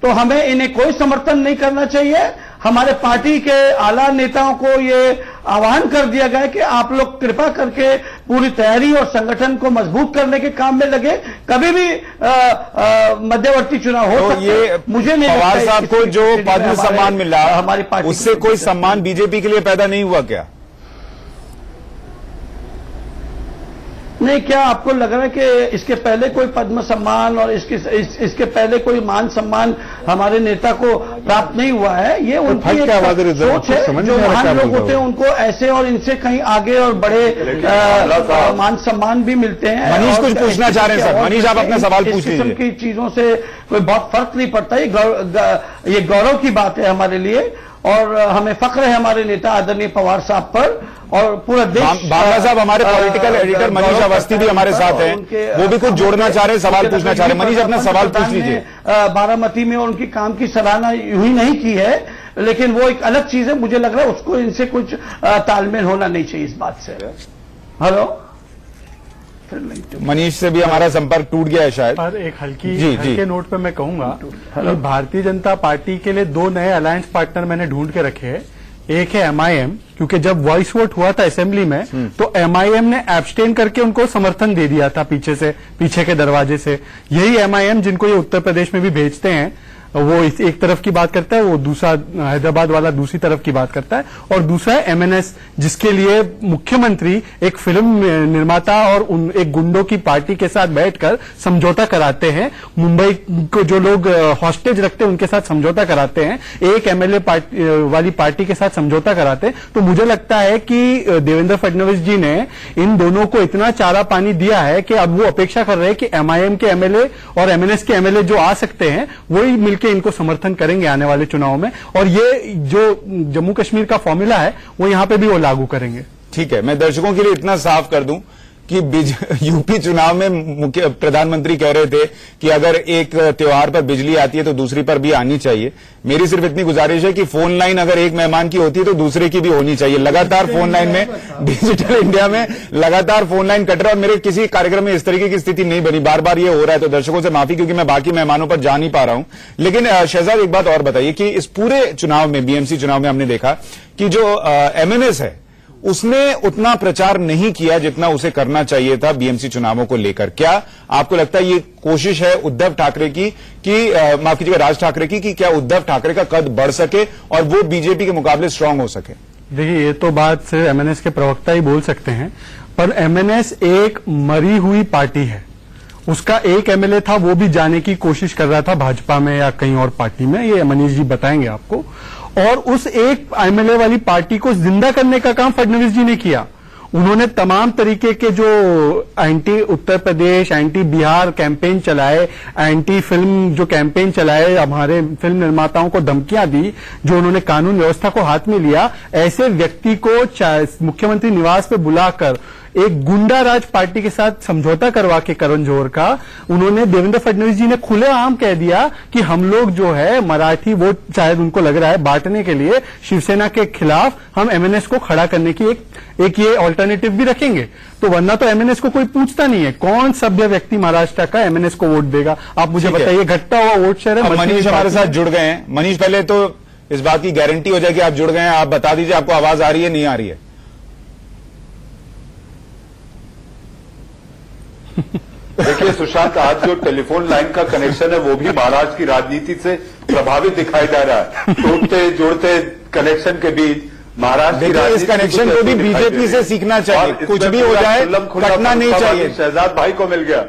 तो हमें इन्हें कोई समर्थन नहीं करना चाहिए। हमारे पार्टी के आला नेताओं को ये आह्वान कर दिया गया है कि आप लोग कृपा करके पूरी तैयारी और संगठन को मजबूत करने के काम में लगे। कभी भी मध्यवर्ती चुनाव हो सकते हैं। मुझे नहीं पवार साहब को जो पद्म सम्मान मिला, हमारी पार्टी उससे कोई सम्मान बीजेपी के लिए पैदा नहीं हुआ क्या? नहीं, क्या आपको लग रहा है कि इसके पहले कोई पद्म सम्मान और इसके पहले कोई मान सम्मान हमारे नेता को प्राप्त नहीं हुआ है? ये उनकी एक सोच है। जो महान लोग होते हैं उनको ऐसे और इनसे कहीं आगे और बड़े मान सम्मान भी मिलते हैं। मनीष कुछ पूछना चाह रहे हैं सर। मनीष, आप अपना सवाल पूछ लीजिए। इस किस्म की चीजों से कोई बहुत फर्क नहीं पड़ता। ये गौरव की बात है हमारे लिए, और हमें फक्र है हमारे नेता आदरणीय पवार साहब पर, और पूरा देश। बामला साहब, हमारे पॉलिटिकल एडिटर मनीष अवस्थी भी हमारे साथ हैं, वो भी कुछ जोड़ना चाह रहे हैं, सवाल पूछना चाह रहे हैं। मनीष, अपना सवाल पूछ लीजिए। बारामती में उनकी काम की सराहना यूं ही नहीं की है, लेकिन वो एक अलग चीज है। मुझे लग रहा है उसको इनसे कुछ तालमेल होना नहीं चाहिए इस बात से। हेलो, मनीष से भी हमारा संपर्क टूट गया है शायद। पर एक हल्के नोट पे मैं कहूंगा कि भारतीय जनता पार्टी के लिए 2 नए अलायंस पार्टनर मैंने ढूंढ के रखे हैं। एक है एमआईएम, क्योंकि जब वॉइस वोट हुआ था असेंबली में तो एमआईएम ने एब्सटेन करके उनको समर्थन दे दिया था पीछे के दरवाजे से। यही एमआईएम जिनको ये उत्तर प्रदेश में भी भेजते हैं, वो एक तरफ की बात करता है, वो दूसरा हैदराबाद वाला दूसरी तरफ की बात करता है। और दूसरा है एमएनएस, जिसके लिए मुख्यमंत्री एक फिल्म निर्माता और एक गुंडों की पार्टी के साथ बैठकर समझौता कराते हैं। मुंबई को जो लोग हॉस्टेज रखते हैं उनके साथ समझौता कराते हैं, एक एमएलए वाली पार्टी के साथ समझौता कराते हैं। तो मुझे लगता है कि देवेंद्र फडणवीस जी ने इन दोनों को इतना चारा पानी दिया है कि अब वो अपेक्षा कर रहे हैं कि एमआईएम के एमएलए और एमएनएस के एमएलए जो आ सकते हैं वही मिलकर इनको समर्थन करेंगे आने वाले चुनाव में, और ये जो जम्मू कश्मीर का फॉर्मूला है वो यहां पे भी वो लागू करेंगे। ठीक है, मैं दर्शकों के लिए इतना साफ कर दूं कि यूपी चुनाव में मुख्य प्रधानमंत्री कह रहे थे कि अगर एक त्योहार पर बिजली आती है तो दूसरी पर भी आनी चाहिए। मेरी सिर्फ इतनी गुजारिश है कि फोन लाइन अगर एक मेहमान की होती है तो दूसरे की भी होनी चाहिए। लगातार फोन लाइन में, डिजिटल इंडिया में लगातार फोन लाइन कट रहा है और मेरे किसी कार्यक्रम में इस तरीके की स्थिति नहीं बनी। बार बार ये हो रहा है, तो दर्शकों से माफी, क्योंकि मैं बाकी मेहमानों पर जा नहीं पा रहा हूं। लेकिन शहजाद, एक बात और बताइए कि इस पूरे चुनाव में, बीएमसी चुनाव में हमने देखा कि जो एमएनएस है उसने उतना प्रचार नहीं किया जितना उसे करना चाहिए था बीएमसी चुनावों को लेकर। क्या आपको लगता है ये कोशिश है उद्धव ठाकरे की कि माफ कीजिएगा, राज ठाकरे की, कि क्या उद्धव ठाकरे का कद बढ़ सके और वो बीजेपी के मुकाबले स्ट्रांग हो सके? देखिए, ये तो बात सिर्फ एमएनएस के प्रवक्ता ही बोल सकते हैं, पर एमएनएस एक मरी हुई पार्टी है। उसका एक एमएलए था, वो भी जाने की कोशिश कर रहा था भाजपा में या कहीं और पार्टी में, ये मनीष जी बताएंगे आपको। और उस एक एमएलए वाली पार्टी को जिंदा करने का काम फडणवीस जी ने किया। उन्होंने तमाम तरीके के जो anti Uttar Pradesh, anti Bihar campaign चलाए, एंटी फिल्म जो कैंपेन चलाए, हमारे फिल्म निर्माताओं को धमकियां दी, जो उन्होंने कानून व्यवस्था को हाथ में लिया, ऐसे व्यक्ति को मुख्यमंत्री निवास पे बुलाकर एक गुंडा राज पार्टी के साथ समझौता करवा के करण जौहर का, उन्होंने देवेंद्र फडणवीस जी ने खुलेआम कह दिया कि हम लोग जो है मराठी वोट, शायद उनको लग रहा है बांटने के लिए शिवसेना के खिलाफ हम एमएनएस को खड़ा करने की एक ये ऑल्टरनेटिव भी रखेंगे। तो वरना तो एमएनएस को कोई पूछता नहीं है, कौन सभ्य व्यक्ति महाराष्ट्र का एमएनएस को वोट देगा? आप मुझे बताइए, घटता हुआ वोट शेयर है। मनीष हमारे साथ जुड़ गए हैं। मनीष, पहले तो इस बात की गारंटी हो जाए कि आप जुड़ गए हैं, आप बता दीजिए आपको आवाज आ रही है, नहीं आ रही है? देखिए सुशांत, आज जो टेलीफोन लाइन का कनेक्शन है वो भी महाराष्ट्र की राजनीति से प्रभावित दिखाई दे रहा है। टूटते जोड़ते कनेक्शन के बीच महाराष्ट्र की देखिए, इस राजनीति कनेक्शन कुछ को भी ऐसी दिखाई बीजेपी दे से रही है। सीखना चाहिए। और कुछ इसमें भी हो पूरा जाए, खुल्लम-खुल्ला कटना नहीं फंसा चाहिए। शहजाद भाई को मिल गया।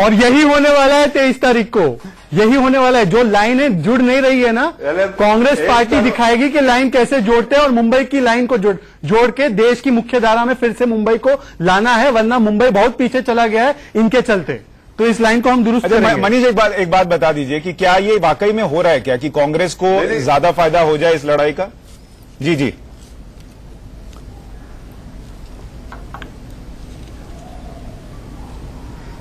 और यही होने वाला है 23 तारीख को, यही होने वाला है। जो लाइनें जुड़ नहीं रही है ना, कांग्रेस पार्टी दिखाएगी कि लाइन कैसे जोड़ते हैं और मुंबई की लाइन को जोड़ के देश की मुख्य धारा में फिर से मुंबई को लाना है, वरना मुंबई बहुत पीछे चला गया है इनके चलते। तो इस लाइन को हम दुरुस्त अच्छा, करेंगे। मनीष, एक बात बता दीजिए कि क्या ये वाकई में हो रहा है क्या कि कांग्रेस को नहीं। ज्यादा फायदा हो जाए इस लड़ाई का? जी जी।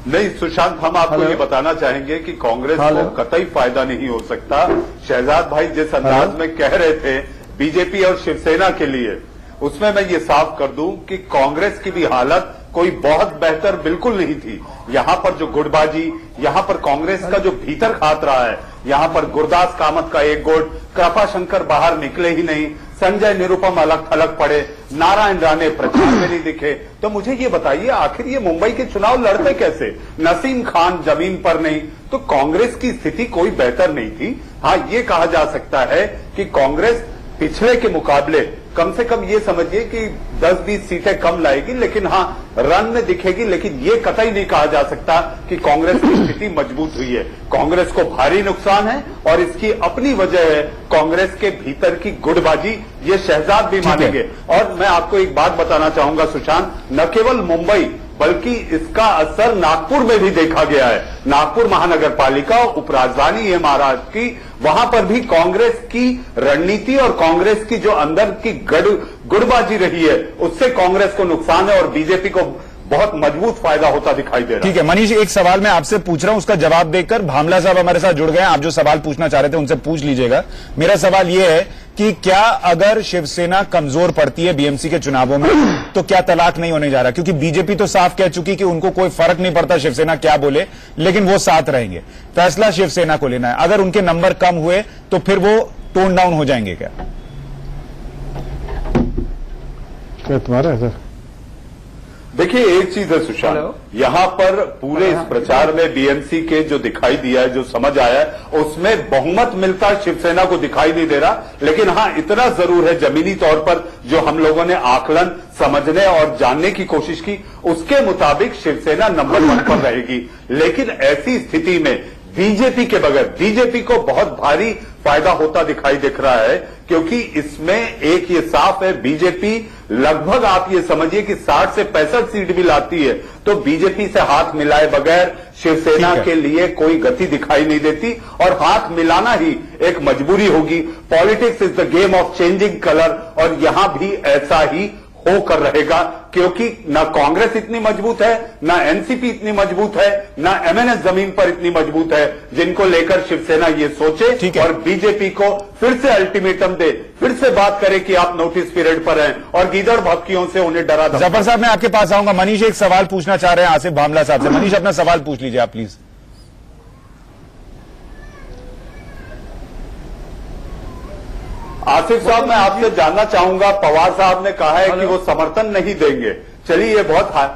नहीं सुशांत, हम आपको ये बताना चाहेंगे कि कांग्रेस को कतई फायदा नहीं हो सकता। शहजाद भाई जिस अंदाज में कह रहे थे बीजेपी और शिवसेना के लिए, उसमें मैं ये साफ कर दूं कि कांग्रेस की भी हालत कोई बहुत बेहतर बिल्कुल नहीं थी। यहां पर जो गुटबाजी, यहां पर कांग्रेस का जो भीतर खात रहा है, यहां पर गुरदास कामत का एक गुट, कृपाशंकर बाहर निकले ही नहीं, संजय निरुपम अलग थलग पड़े, नारायण राणे प्रचार में नहीं दिखे। तो मुझे ये बताइए, आखिर ये मुंबई के चुनाव लड़ते कैसे? नसीम खान जमीन पर नहीं। तो कांग्रेस की स्थिति कोई बेहतर नहीं थी। हाँ, ये कहा जा सकता है कि कांग्रेस पिछले के मुकाबले कम से कम ये समझिए कि 10-20 सीटें कम लाएगी, लेकिन हाँ रन में दिखेगी। लेकिन ये कतई नहीं कहा जा सकता कि कांग्रेस की स्थिति मजबूत हुई है। कांग्रेस को भारी नुकसान है और इसकी अपनी वजह है कांग्रेस के भीतर की गुटबाजी। ये शहजाद भी मानेंगे। और मैं आपको एक बात बताना चाहूंगा सुशांत, न केवल मुंबई बल्कि इसका असर नागपुर में भी देखा गया है। नागपुर महानगर पालिका उपराजधानी है महाराष्ट्र की, वहां पर भी कांग्रेस की रणनीति और कांग्रेस की जो अंदर की गुटबाजी रही है, उससे कांग्रेस को नुकसान है और बीजेपी को बहुत मजबूत फायदा होता दिखाई दे रहा है। ठीक है मनीष, एक सवाल मैं आपसे पूछ रहा हूं, उसका जवाब देकर भामला साहब हमारे साथ जुड़ गए हैं। आप जो सवाल पूछना चाह रहे थे उनसे पूछ लीजिएगा। मेरा सवाल यह है कि क्या अगर शिवसेना कमजोर पड़ती है बीएमसी के चुनावों में तो क्या तलाक नहीं होने जा रहा? क्योंकि बीजेपी तो साफ कह चुकी कि उनको कोई फर्क नहीं पड़ता शिवसेना क्या बोले, लेकिन वो साथ रहेंगे। फैसला शिवसेना को लेना है। अगर उनके नंबर कम हुए तो फिर वो टोन डाउन हो जाएंगे क्या? तुम्हारा है सर? देखिए, एक चीज है सुशांत, यहां पर पूरे इस प्रचार में बीएमसी के जो दिखाई दिया है, जो समझ आया है, उसमें बहुमत मिलता शिवसेना को दिखाई नहीं दे रहा। लेकिन हां, इतना जरूर है जमीनी तौर पर जो हम लोगों ने आकलन समझने और जानने की कोशिश की, उसके मुताबिक शिवसेना नंबर 1 पर रहेगी। लेकिन ऐसी स्थिति में बीजेपी के बगैर बीजेपी को बहुत भारी फायदा होता दिखाई दिख रहा है, क्योंकि इसमें एक ये साफ है, बीजेपी लगभग आप ये समझिए कि 60 से 65 सीट भी लाती है तो बीजेपी से हाथ मिलाए बगैर शिवसेना के लिए कोई गति दिखाई नहीं देती, और हाथ मिलाना ही एक मजबूरी होगी। Politics is the game of changing colour, और यहां भी ऐसा ही होकर रहेगा, क्योंकि ना कांग्रेस इतनी मजबूत है, ना एनसीपी इतनी मजबूत है, ना एमएनएस जमीन पर इतनी मजबूत है, जिनको लेकर शिवसेना ये सोचे और बीजेपी को फिर से अल्टीमेटम दे, फिर से बात करे कि आप नोटिस पीरियड पर हैं, और गीदड़ भक्तियों से उन्हें डरा। जफर साहब, मैं आपके पास आऊंगा। मनीष एक सवाल पूछना चाह रहे हैं आसिफ भामला साहब से। मनीष, अपना सवाल पूछ लीजिए आप प्लीज। आसिफ साहब, मैं आपसे जानना चाहूंगा, पवार साहब ने कहा है कि वो समर्थन नहीं देंगे। चलिए, ये बहुत है,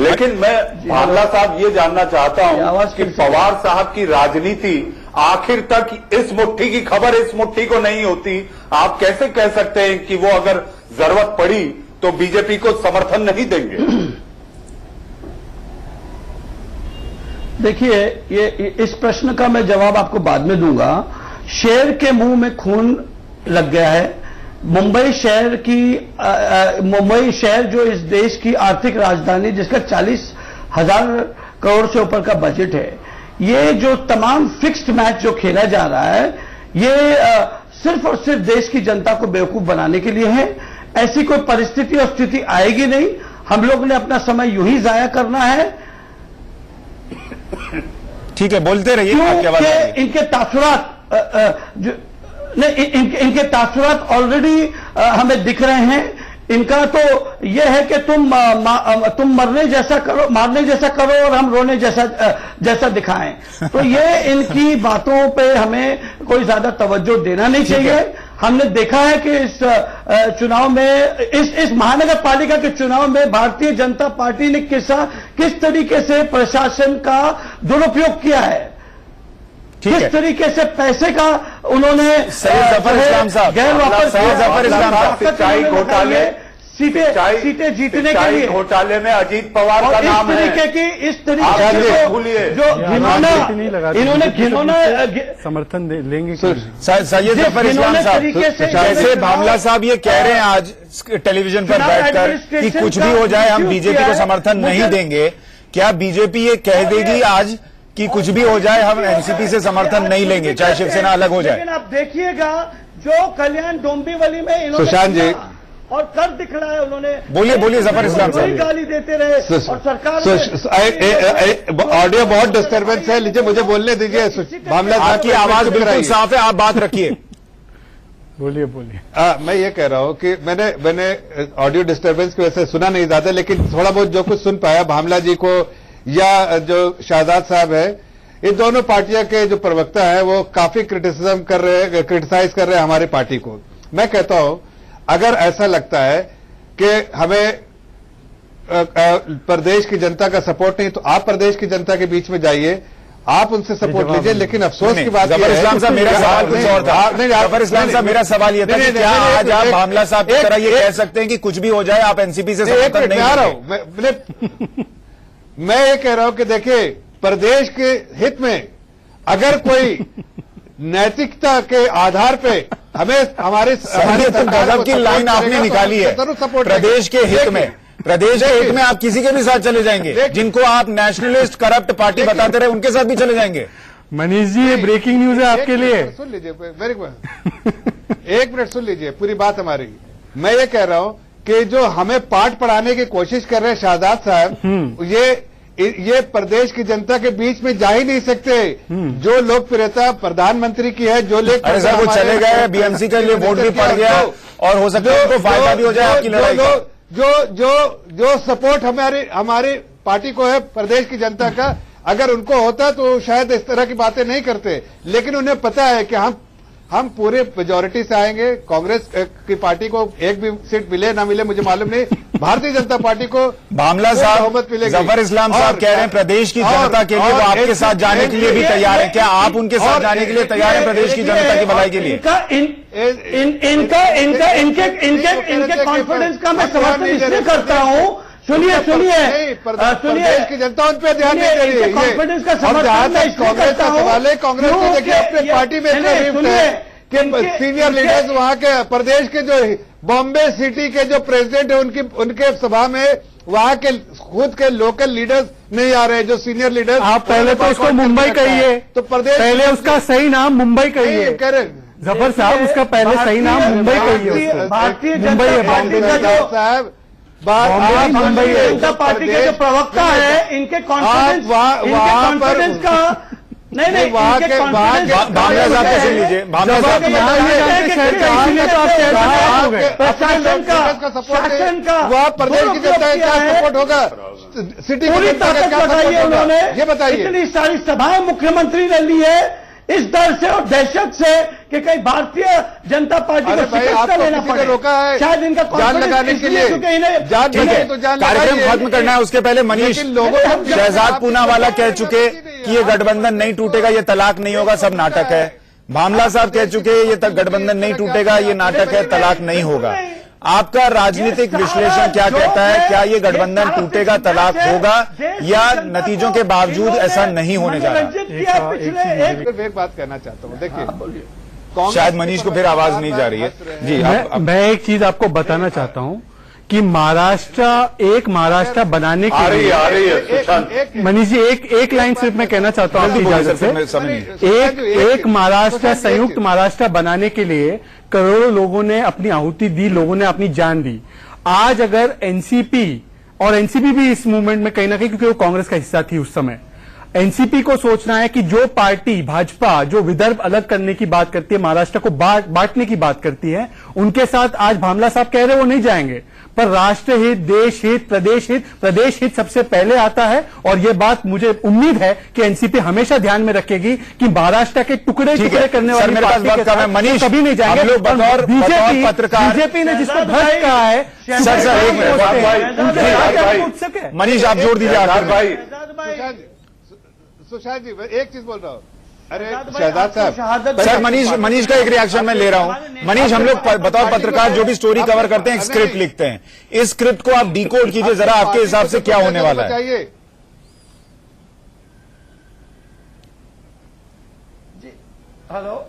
लेकिन मैं भामला साहब ये जानना चाहता हूं कि पवार साहब की राजनीति आखिर तक इस मुट्ठी की खबर इस मुट्ठी को नहीं होती। आप कैसे कह सकते हैं कि वो अगर जरूरत पड़ी तो बीजेपी को समर्थन नहीं देंगे? देखिए, ये इस प्रश्न का मैं जवाब आपको बाद में दूंगा। शेर के मुंह में खून लग गया है। मुंबई शहर जो इस देश की आर्थिक राजधानी, जिसका 40,000 करोड़ से ऊपर का बजट है, ये जो तमाम फिक्स्ड मैच जो खेला जा रहा है, ये सिर्फ और सिर्फ देश की जनता को बेवकूफ बनाने के लिए है। ऐसी कोई परिस्थिति और स्थिति आएगी नहीं। हम लोग ने अपना समय यूं ही जाया करना है। ठीक है, बोलते रहिए। इनके तासुरात इनके तासुरात ऑलरेडी हमें दिख रहे हैं। इनका तो यह है कि तुम मारने जैसा करो और हम रोने जैसा दिखाएं। तो ये इनकी बातों पे हमें कोई ज्यादा तवज्जो देना नहीं चाहिए। हमने देखा है कि इस चुनाव में, इस महानगर पालिका के चुनाव में भारतीय जनता पार्टी ने किस तरीके से प्रशासन का दुरुपयोग किया है। ठीक है। किस तरीके से पैसे का उन्होंने सैयद जफर इस्लाम साहब, गैर वापस सैयद जफर इस्लाम साहब, सिंचाई घोटाले, सीटें जीतने के लिए घोटाले में अजीत पवार और का इस नाम है। तरीके की इस आप तरीके ये से भूलिए। जो इन्होंने घिनौना समर्थन लेंगे। सैयद जफर इस्लाम जिन्होंने साहब, तरीके से जैसे भावला साहब ये कह रहे हैं आज टेलीविजन पर बैठकर कि कुछ भी हो जाए हम बीजेपी को समर्थन नहीं देंगे, क्या बीजेपी ये कह देगी आज कि कुछ भी हो जाए हम एनसीपी से समर्थन नहीं लेंगे, चाहे शिवसेना अलग हो जाए? लेकिन आप देखिएगा जो कल्याण डोंबिवली में इन्होंने सुशांत जी, किया और कर दिखलाया उन्होंने। बोलिए जफर इस्लाम वही साहब। गाली देते रहे और सरकार ने- ऑडियो बहुत डिस्टर्बेंस है, लीजिए मुझे बोलने दीजिए। भावला साहब आपकी आवाज बिल्कुल साफ है, आप बात रखिए। बोलिए। मैं ये कह रहा हूं कि मैंने ऑडियो डिस्टरबेंस की वजह से सुना नहीं ज्यादा, लेकिन थोड़ा बहुत जो कुछ सुन पाया भावला जी को या जो शाहजाद साहब है, इन दोनों पार्टियों के जो प्रवक्ता है वो काफी क्रिटिसाइज कर रहे हैं हमारी पार्टी को। मैं कहता हूं अगर ऐसा लगता है कि हमें प्रदेश की जनता का सपोर्ट नहीं, तो आप प्रदेश की जनता के बीच में जाइए, आप उनसे सपोर्ट लीजिए। लेकिन अफसोस की बात जफर इस्लाम साहब, मेरा सवाल कुछ और था। जफर इस्लाम साहब, मेरा सवाल यह था कि क्या आज आप भावला साहब की तरह ये कह सकते हैं कि कुछ भी हो जाए आप एनसीपी से समर्थन नहीं आ रहा लेंगे? हूं मैं ये कह रहा हूं कि देखिए प्रदेश के हित में अगर कोई नैतिकता के आधार पे हमें हमारे गजब की लाइन आपने निकाली है। प्रदेश के हित में, प्रदेश के हित में आप किसी के भी साथ चले जाएंगे, जिनको आप नेशनलिस्ट करप्ट पार्टी बताते रहे उनके साथ भी चले जाएंगे। मनीष जी, ये ब्रेकिंग न्यूज है आपके लिए। सुन लीजिए, वेरी गुड, एक मिनट सुन लीजिए पूरी बात हमारी। मैं ये कह रहा हूं कि जो हमें पाठ पढ़ाने की कोशिश कर रहे हैं शाहजाद साहब, ये प्रदेश की जनता के बीच में जा ही नहीं सकते। जो लोकप्रियता प्रधानमंत्री की है, जो लोग अरे सर वो चले गए, बीएमसी के लिए वोट भी पड़ गया और हो सकता है उनको फायदा भी हो जाए आपकी लड़ाई का। जो सपोर्ट हमारी पार्टी को है प्रदेश की जनता का, अगर उनको होता तो शायद इस तरह की बातें नहीं करते। लेकिन उन्हें पता है कि हम पूरे मेजोरिटी से आएंगे। कांग्रेस की पार्टी को एक भी सीट मिले ना मिले मुझे मालूम नहीं, भारतीय जनता पार्टी को भावला साहब, जफर इस्लाम साहब कह रहे हैं प्रदेश की जनता के लिए वो आपके साथ जाने के लिए भी तैयार है। क्या आप उनके साथ जाने के लिए तैयार हैं प्रदेश की जनता की भलाई के लिए? इनके कॉन्फिडेंस का मैं समर्थन इसलिए करता हूं। सुनिए प्रदेश की जनता उन पे ध्यान नहीं दे रही है। कॉन्फिडेंस का समर्थन मैं इसलिए करता हूं। कांग्रेस ने देखिए अपने पार्टी में इतना रिफ्ट है कि सीनियर लीडर्स वहां के प्रदेश के जो बॉम्बे सिटी के जो प्रेसिडेंट है उनके सभा में वहां के खुद के लोकल लीडर्स नहीं आ रहे, जो सीनियर लीडर्स। आप पहले तो उसको मुंबई कहिए, तो प्रदेश पहले उसका सही नाम मुंबई कहिए। कह रहे जफर साहब, उसका पहले सही नाम मुंबई कहिए। भारतीय मुंबई है, पार्टी का जो साहब भारतीय जनता पार्टी के जो प्रवक्ता है, इनके कॉन्फिडेंस का नहीं वहां के भावला साहब से सुन लीजिए, भावला साहब शासन का वह प्रदेश की जनता का सपोर्ट होगा, सिटी की जनता का क्या सपोर्ट होगा उन्होंने? ये बताइए। इतनी सारी सभाएं मुख्यमंत्री ने ली है इस डर से और दहशत से कि कहीं भारतीय जनता पार्टी को शिकस्त लेना पड़े। रोका है शायद इनका जान लगाने के लिए, जान लगाए तो जान कार्यक्रम खत्म करना है। उसके पहले मनीष शहजाद पूनावाला कह चुके कि ये गठबंधन नहीं टूटेगा, ये तलाक नहीं होगा, सब नाटक है। भावला साहब कह चुके ये तक गठबंधन नहीं टूटेगा, ये नाटक है, तलाक नहीं होगा। आपका राजनीतिक विश्लेषण क्या कहता है? क्या ये गठबंधन टूटेगा, तलाक होगा, या नतीजों के बावजूद ऐसा नहीं होने जा रहा? एक बात कहना चाहता हूँ, देखिए शायद मनीष को फिर आवाज नहीं जा रही है जी। मैं एक चीज आपको बताना चाहता हूं कि महाराष्ट्र बनाने के लिए आ रही है मनीष जी, एक लाइन सिर्फ मैं कहना चाहता हूं इजाजत से। एक महाराष्ट्र, संयुक्त महाराष्ट्र बनाने के लिए करोड़ों लोगों ने अपनी आहुति दी, लोगों ने अपनी जान दी। आज अगर एनसीपी, और एनसीपी भी इस मूवमेंट में कहीं ना कहीं, क्योंकि वो कांग्रेस का हिस्सा थी उस समय, एनसीपी को सोचना है कि जो पार्टी भाजपा जो विदर्भ अलग करने की बात करती है, महाराष्ट्र को बांटने की बात करती है, उनके साथ आज भावला साहब कह रहे वो नहीं जाएंगे। पर राष्ट्र हित, देश हित, प्रदेश हित सबसे पहले आता है। और ये बात मुझे उम्मीद है कि एनसीपी हमेशा ध्यान में रखेगी कि महाराष्ट्र के टुकड़े करने वाली पार्टी के मनीष कभी नहीं जाएंगे। बीजेपी ने जिसको भ्रष्ट कहा है, मनीष आप जोड़ दीजिए। सुशांत जी एक चीज बोल रहा हूं, अरे शहजाद साहब, सर मनीष का एक रिएक्शन मैं ले रहा हूं। मनीष, हम लोग बतौर पत्रकार जो भी स्टोरी कवर करते हैं एक स्क्रिप्ट लिखते हैं, इस स्क्रिप्ट को आप डिकोड कीजिए जरा, आपके हिसाब से क्या होने वाला है।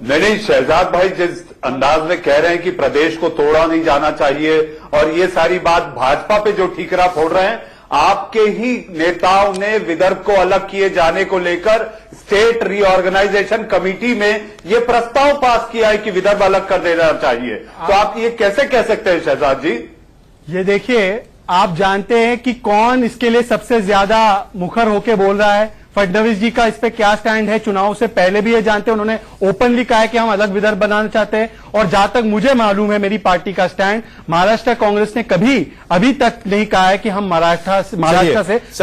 नहीं, शहजाद भाई जिस अंदाज में कह रहे हैं कि प्रदेश को तोड़ा नहीं जाना चाहिए और ये सारी बात भाजपा पे जो ठीकरा फोड़ रहे हैं, आपके ही नेताओं ने विदर्भ को अलग किए जाने को लेकर स्टेट रीऑर्गेनाइजेशन कमेटी में ये प्रस्ताव पास किया है कि विदर्भ अलग कर देना चाहिए। तो आप ये कैसे कह सकते हैं शहजाद जी? ये देखिए, आप जानते हैं कि कौन इसके लिए सबसे ज्यादा मुखर होके बोल रहा है। फडणवीस जी का इस पे क्या स्टैंड है, चुनाव से पहले भी ये जानते हैं, उन्होंने ओपनली कहा है कि हम अलग विदर्भ बनाना चाहते हैं। और जहां तक मुझे मालूम है मेरी पार्टी का स्टैंड, महाराष्ट्र कांग्रेस ने कभी अभी तक नहीं कहा है कि हम महाराष्ट्र से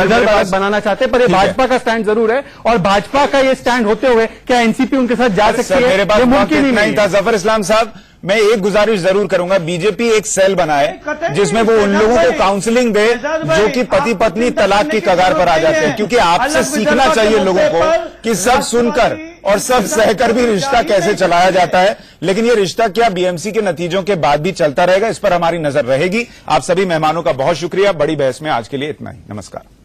विदर्भ अलग बनाना चाहते हैं। पर ये भाजपा का स्टैंड जरूर है, और भाजपा का ये स्टैंड होते हुए क्या एनसीपी उनके साथ जा सकती है? मेरे पास ये मुमकिन ही नहीं था। जफर इस्लाम साहब, मैं एक गुजारिश जरूर करूंगा, बीजेपी एक सेल बनाए जिसमें वो उन लोगों को काउंसलिंग दे जो कि पति पत्नी तलाक की कगार पर आ जाते हैं, क्योंकि आपसे सीखना चाहिए लोगों को कि सब सुनकर और सब सहकर भी रिश्ता कैसे चलाया जाता है। लेकिन ये रिश्ता क्या बीएमसी के नतीजों के बाद भी चलता रहेगा, इस पर हमारी नजर रहेगी। आप सभी मेहमानों का बहुत शुक्रिया। बड़ी बहस में आज के लिए इतना ही। नमस्कार।